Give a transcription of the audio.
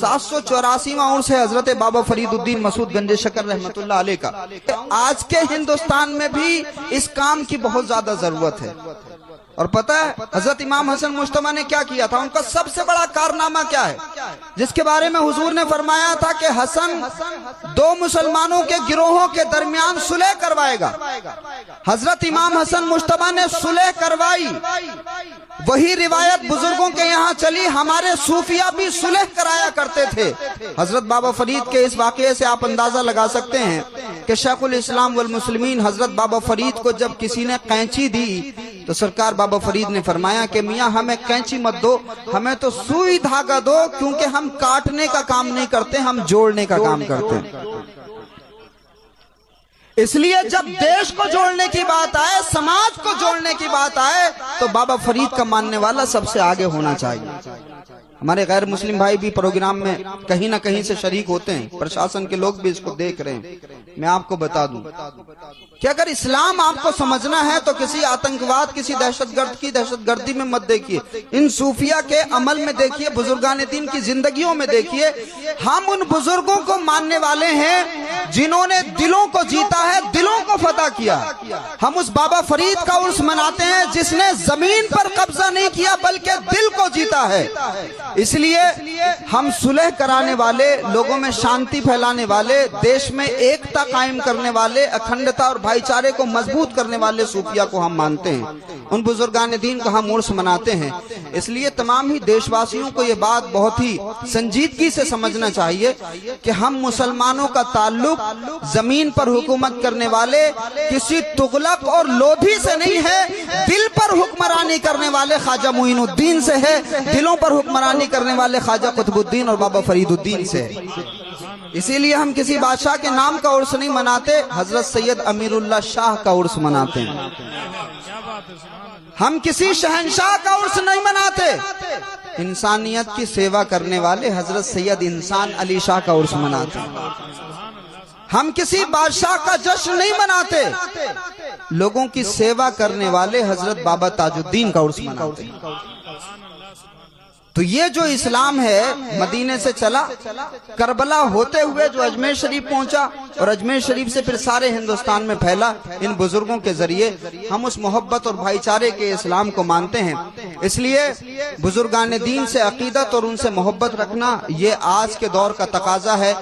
784वां उर्स है हजरत बाबा फरीदुद्दीन मसूद गंज शकर रहमतुल्लाह अलैह का। आज के हिंदुस्तान में भी इस काम की बहुत ज्यादा जरूरत है। और पता है हजरत इमाम हसन मुश्तबा ने क्या किया था, उनका सबसे बड़ा कारनामा क्या है, जिसके बारे में हुजूर ने फरमाया था कि हसन दो मुसलमानों के गिरोहों के दरमियान सुलह करवाएगा। हजरत इमाम हसन मुश्तबा ने सुलह करवाई। वही रिवायत बुजुर्गों के यहाँ चली, हमारे सूफिया भी सुलह कराया करते थे। हजरत बाबा फरीद के इस वाकये से आप अंदाजा लगा सकते हैं कि शेखुल इस्लाम वल मुस्लिमीन हजरत बाबा फरीद को जब किसी ने कैंची दी तो सरकार बाबा फरीद ने फरमाया कि मियाँ हमें कैंची मत दो, हमें तो सुई धागा दो, क्योंकि हम काटने का काम नहीं करते, हम जोड़ने का काम करते हैं। इसलिए जब देश को जोड़ने की बात आए, समाज को जोड़ने की बात आए, तो बाबा फरीद का मानने वाला सबसे आगे होना चाहिए। हमारे गैर मुस्लिम भाई भी प्रोग्राम में कहीं ना कहीं से शरीक होते हैं, प्रशासन के लोग भी इसको देख रहे हैं। मैं आपको बता दूं कि अगर इस्लाम आपको समझना है तो किसी आतंकवाद, किसी दहशतगर्द की दहशतगर्दी में मत देखिए, इन सूफिया के अमल में देखिए, बुजुर्गान दीन की जिंदगियों में देखिए। हम उन बुजुर्गों को मानने वाले हैं जिन्होंने दिलों को जीता है, दिलों को फतह किया। हम उस बाबा फरीद का उर्स मनाते हैं जिसने जमीन पर कब्जा नहीं किया बल्कि दिल को जीता है। इसलिए हम सुलह कराने वाले, लोगों में शांति फैलाने वाले, देश में एकता कायम करने वाले, अखंडता और भाईचारे को मजबूत करने वाले सूफिया को हम मानते हैं। उन बुजुर्गान दीन का हम उर्स मनाते हैं। इसलिए तमाम ही देशवासियों को ये बात बहुत ही संजीदगी से समझना चाहिए कि हम मुसलमानों का ताल्लुक जमीन पर हुकूमत करने वाले किसी तुगलक और लोधी से नहीं है, दिल पर हुक्मरानी करने वाले ख्वाजा मुइनुद्दीन से है, दिलों पर हुक्मरानी करने वाले ख्वाजा कुतुबुद्दीन और बाबा फरीदुद्दीन से है। इसीलिए हम किसी बादशाह के नाम का उर्स नहीं मनाते, हजरत सैयद अमीरुल्लाह शाह का उर्स मनाते हैं। हम किसी शहंशाह का उर्स नहीं मनाते, इंसानियत की सेवा करने वाले हजरत सैयद इंसान अली शाह का उर्स मनाते हैं। हम किसी बादशाह का जश्न नहीं मनाते, लोगों की सेवा करने वाले हजरत बाबा ताजुद्दीन का उर्स मनाते हैं। तो ये जो इस्लाम है मदीने से चला, करबला होते हुए जो अजमेर शरीफ पहुंचा और अजमेर शरीफ से फिर सारे हिंदुस्तान में फैला, इन बुजुर्गों के जरिए हम उस मोहब्बत और भाईचारे के इस्लाम को मानते हैं। इसलिए बुजुर्गान दीन से अकीदत और उनसे मोहब्बत रखना ये आज के दौर का तकाजा है।